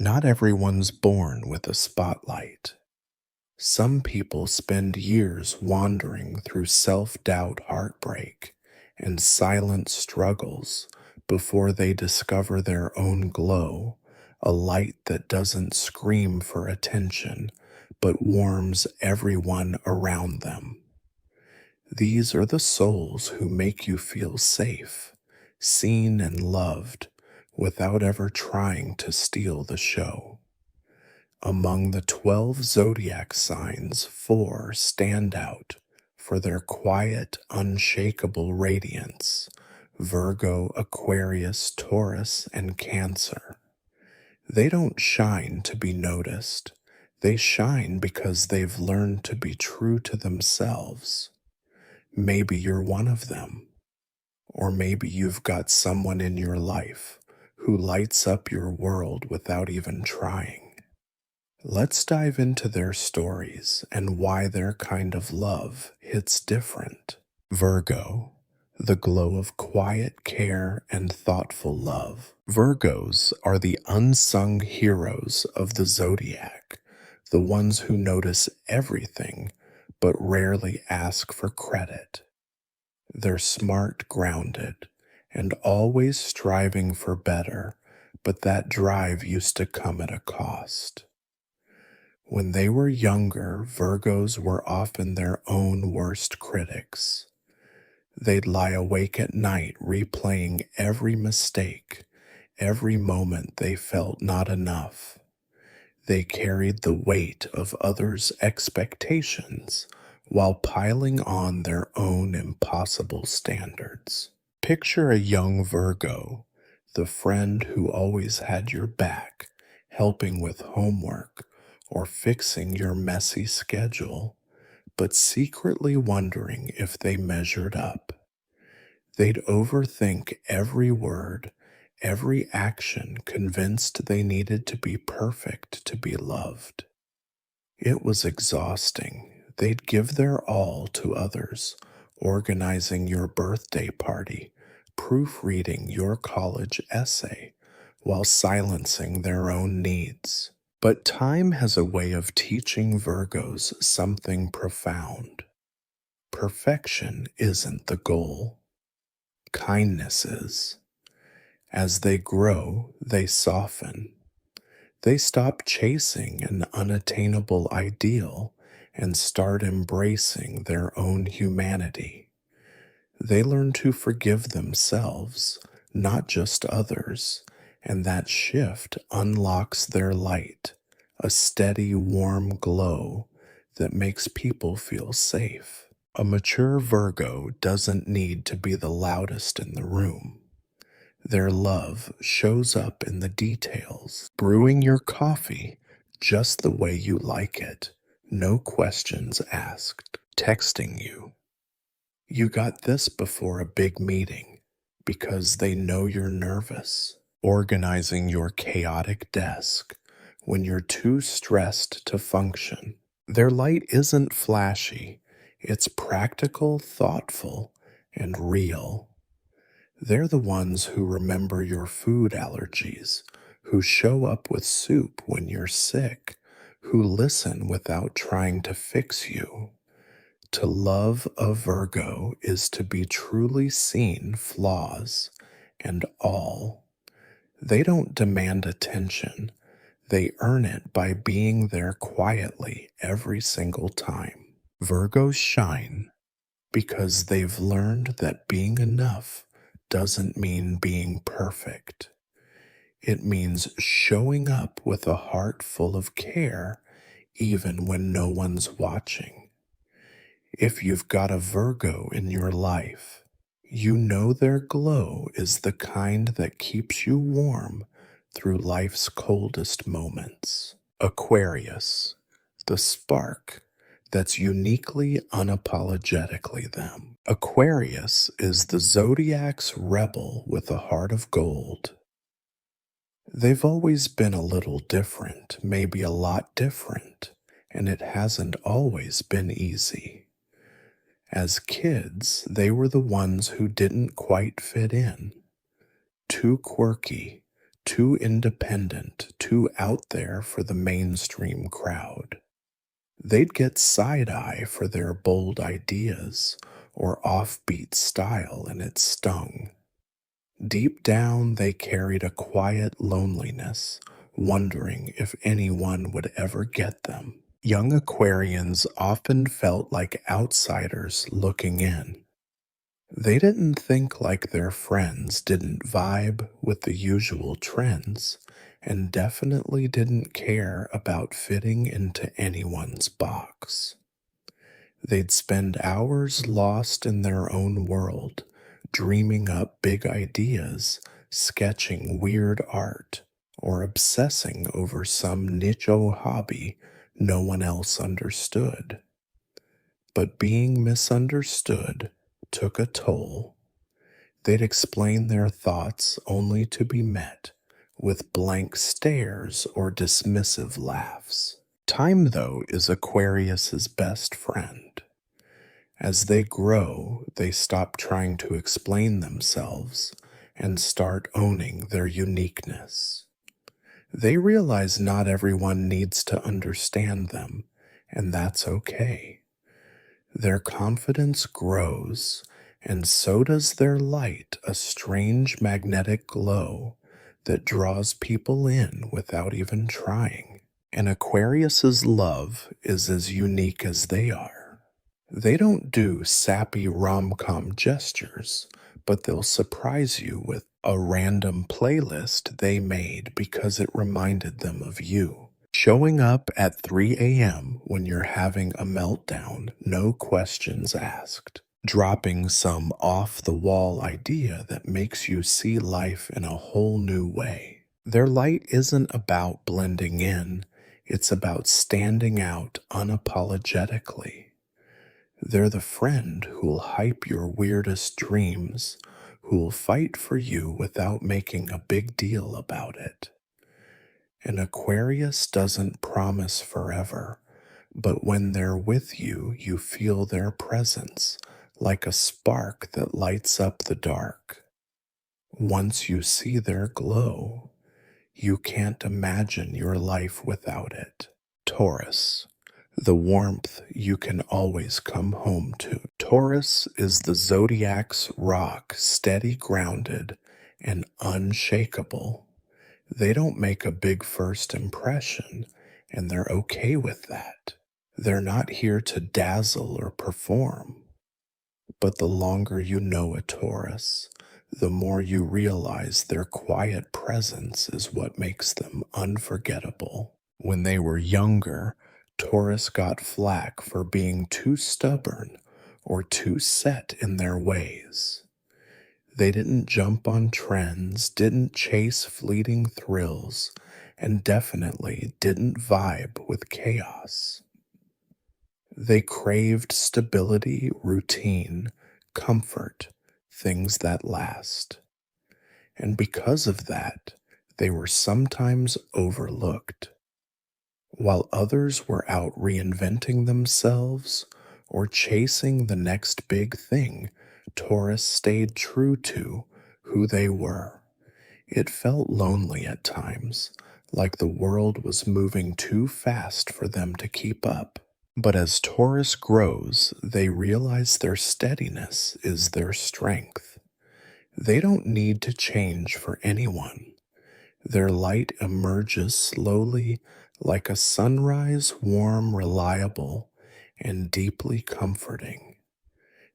Not everyone's born with a spotlight. Some people spend years wandering through self-doubt, heartbreak, and silent struggles before they discover their own glow, a light that doesn't scream for attention, but warms everyone around them. These are the souls who make you feel safe, seen and loved, without ever trying to steal the show. Among the 12 zodiac signs, 4 stand out for their quiet, unshakable radiance: Virgo, Aquarius, Taurus, and Cancer. They don't shine to be noticed. They shine because they've learned to be true to themselves. Maybe you're one of them. Or maybe you've got someone in your life who lights up your world without even trying. Let's dive into their stories and why their kind of love hits different. Virgo, the glow of quiet care and thoughtful love. Virgos are the unsung heroes of the zodiac, the ones who notice everything but rarely ask for credit. They're smart, grounded, and always striving for better, but that drive used to come at a cost. When they were younger, Virgos were often their own worst critics. They'd lie awake at night replaying every mistake, every moment they felt not enough. They carried the weight of others' expectations while piling on their own impossible standards. Picture a young Virgo, the friend who always had your back, helping with homework or fixing your messy schedule, but secretly wondering if they measured up. They'd overthink every word, every action, convinced they needed to be perfect to be loved. It was exhausting. They'd give their all to others, organizing your birthday party, proofreading your college essay, while silencing their own needs. But time has a way of teaching Virgos something profound. Perfection isn't the goal. Kindness is. As they grow, they soften. They stop chasing an unattainable ideal and start embracing their own humanity. They learn to forgive themselves, not just others, and that shift unlocks their light, a steady, warm glow that makes people feel safe. A mature Virgo doesn't need to be the loudest in the room. Their love shows up in the details, brewing your coffee just the way you like it, no questions asked, texting you, "You got this before a big meeting," because they know you're nervous, organizing your chaotic desk when you're too stressed to function. Their light isn't flashy, it's practical, thoughtful, and real. They're the ones who remember your food allergies, who show up with soup when you're sick, who listen without trying to fix you. To love a Virgo is to be truly seen, flaws and all. They don't demand attention. They earn it by being there quietly every single time. Virgos shine because they've learned that being enough doesn't mean being perfect. It means showing up with a heart full of care, even when no one's watching. If you've got a Virgo in your life, you know their glow is the kind that keeps you warm through life's coldest moments. Aquarius, the spark that's uniquely, unapologetically them. Aquarius is the zodiac's rebel with a heart of gold. They've always been a little different, maybe a lot different, and it hasn't always been easy. As kids, they were the ones who didn't quite fit in. Too quirky, too independent, too out there for the mainstream crowd. They'd get side eye for their bold ideas or offbeat style, and it stung. Deep down, they carried a quiet loneliness, wondering if anyone would ever get them. Young Aquarians often felt like outsiders looking in. They didn't think like their friends, didn't vibe with the usual trends, and definitely didn't care about fitting into anyone's box. They'd spend hours lost in their own world, dreaming up big ideas, sketching weird art, or obsessing over some niche hobby no one else understood. But being misunderstood took a toll. They'd explain their thoughts only to be met with blank stares or dismissive laughs. Time, though, is Aquarius's best friend. As they grow, they stop trying to explain themselves and start owning their uniqueness. They realize not everyone needs to understand them, and that's okay. Their confidence grows, and so does their light, a strange magnetic glow that draws people in without even trying. And Aquarius's love is as unique as they are. They don't do sappy rom-com gestures, but they'll surprise you with a random playlist they made because it reminded them of you. Showing up at 3 a.m. when you're having a meltdown, no questions asked. Dropping some off-the-wall idea that makes you see life in a whole new way. Their light isn't about blending in, it's about standing out unapologetically. They're the friend who'll hype your weirdest dreams, who'll fight for you without making a big deal about it. An Aquarius doesn't promise forever, but when they're with you, you feel their presence like a spark that lights up the dark. Once you see their glow, you can't imagine your life without it. Taurus, the warmth you can always come home to. Taurus is the Zodiac's rock, steady, grounded, and unshakable. They don't make a big first impression, and they're okay with that. They're not here to dazzle or perform. But the longer you know a Taurus, the more you realize their quiet presence is what makes them unforgettable. When they were younger, Taurus got flack for being too stubborn or too set in their ways. They didn't jump on trends, didn't chase fleeting thrills, and definitely didn't vibe with chaos. They craved stability, routine, comfort, things that last. And because of that, they were sometimes overlooked. While others were out reinventing themselves or chasing the next big thing, Taurus stayed true to who they were. It felt lonely at times, like the world was moving too fast for them to keep up. But as Taurus grows, they realize their steadiness is their strength. They don't need to change for anyone. Their light emerges slowly like a sunrise, warm, reliable, and deeply comforting.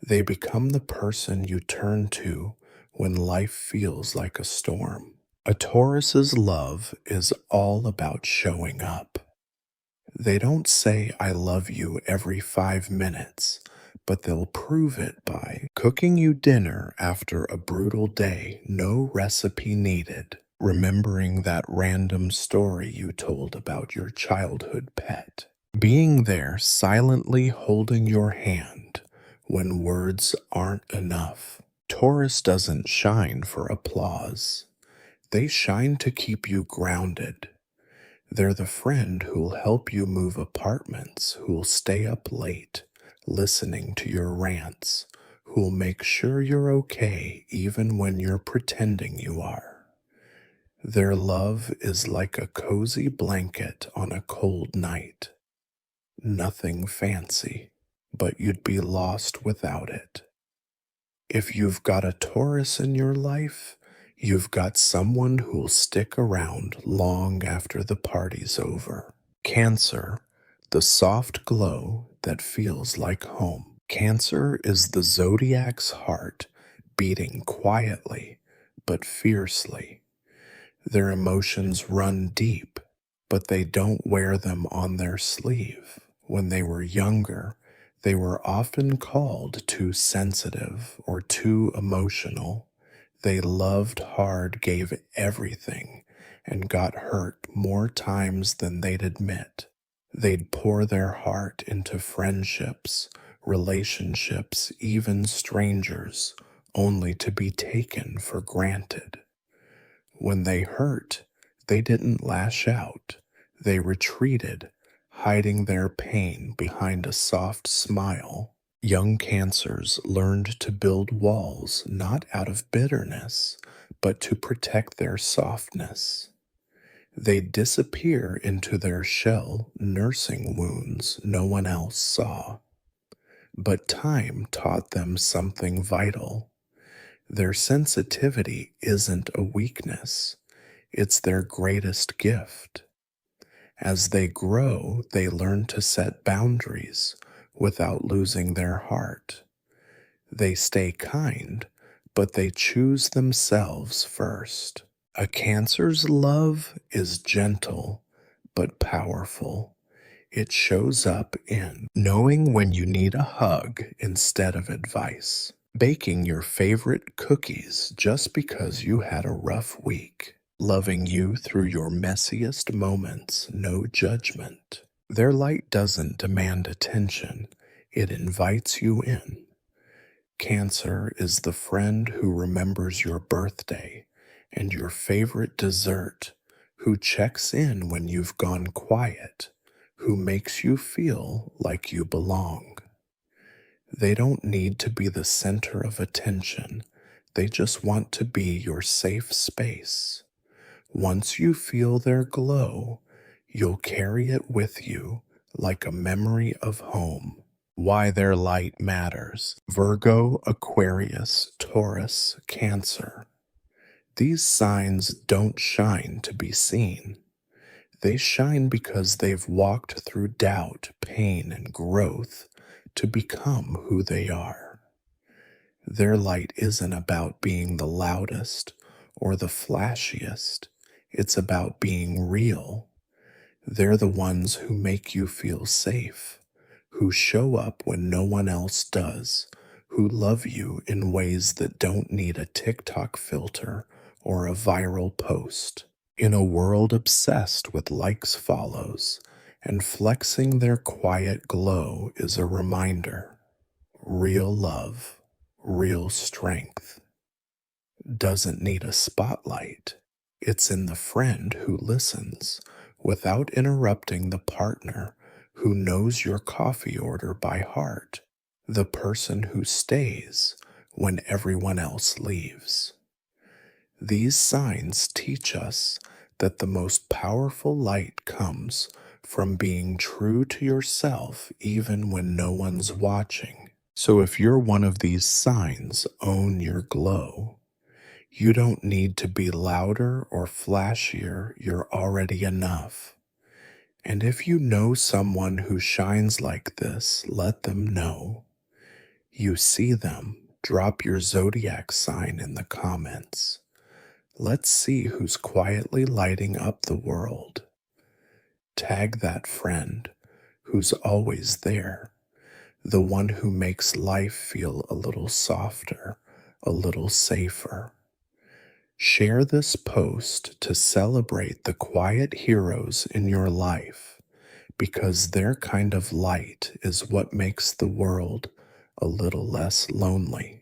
They become the person you turn to when life feels like a storm. A Taurus's love is all about showing up. They don't say, I love you every 5 minutes, but they'll prove it by cooking you dinner after a brutal day, no recipe needed, remembering that random story you told about your childhood pet, being there silently holding your hand when words aren't enough. Taurus doesn't shine for applause. They shine to keep you grounded. They're the friend who'll help you move apartments, who'll stay up late, listening to your rants, who'll make sure you're okay even when you're pretending you are. Their love is like a cozy blanket on a cold night. Nothing fancy, but you'd be lost without it. If you've got a Taurus in your life, you've got someone who'll stick around long after the party's over. Cancer, the soft glow that feels like home. Cancer is the zodiac's heart beating quietly but fiercely. Their emotions run deep, but they don't wear them on their sleeve. When they were younger, they were often called too sensitive or too emotional. They loved hard, gave everything, and got hurt more times than they'd admit. They'd pour their heart into friendships, relationships, even strangers, only to be taken for granted. When they hurt, they didn't lash out. They retreated, hiding their pain behind a soft smile. Young Cancers learned to build walls not out of bitterness, but to protect their softness. They disappear into their shell, nursing wounds no one else saw. But time taught them something vital. Their sensitivity isn't a weakness, it's their greatest gift. As they grow, they learn to set boundaries without losing their heart. They stay kind, but they choose themselves first. A Cancer's love is gentle but powerful. It shows up in knowing when you need a hug instead of advice, baking your favorite cookies just because you had a rough week, loving you through your messiest moments, no judgment. Their light doesn't demand attention, it invites you in. Cancer is the friend who remembers your birthday and your favorite dessert, who checks in when you've gone quiet, who makes you feel like you belong. They don't need to be the center of attention, they just want to be your safe space. Once you feel their glow, you'll carry it with you like a memory of home. Why their light matters. Virgo, Aquarius, Taurus, Cancer. These signs don't shine to be seen. They shine because they've walked through doubt, pain, and growth to become who they are. Their light isn't about being the loudest or the flashiest. It's about being real. They're the ones who make you feel safe, who show up when no one else does, who love you in ways that don't need a TikTok filter or a viral post. In a world obsessed with likes, follows, and flexing their quiet glow is a reminder. Real love, real strength, doesn't need a spotlight. It's in the friend who listens without interrupting, the partner who knows your coffee order by heart, the person who stays when everyone else leaves. These signs teach us that the most powerful light comes from being true to yourself even when no one's watching. So if you're one of these signs, own your glow. You don't need to be louder or flashier, you're already enough. And if you know someone who shines like this, let them know. You see them, drop your zodiac sign in the comments. Let's see who's quietly lighting up the world. Tag that friend who's always there, the one who makes life feel a little softer, a little safer. Share this post to celebrate the quiet heroes in your life, because their kind of light is what makes the world a little less lonely.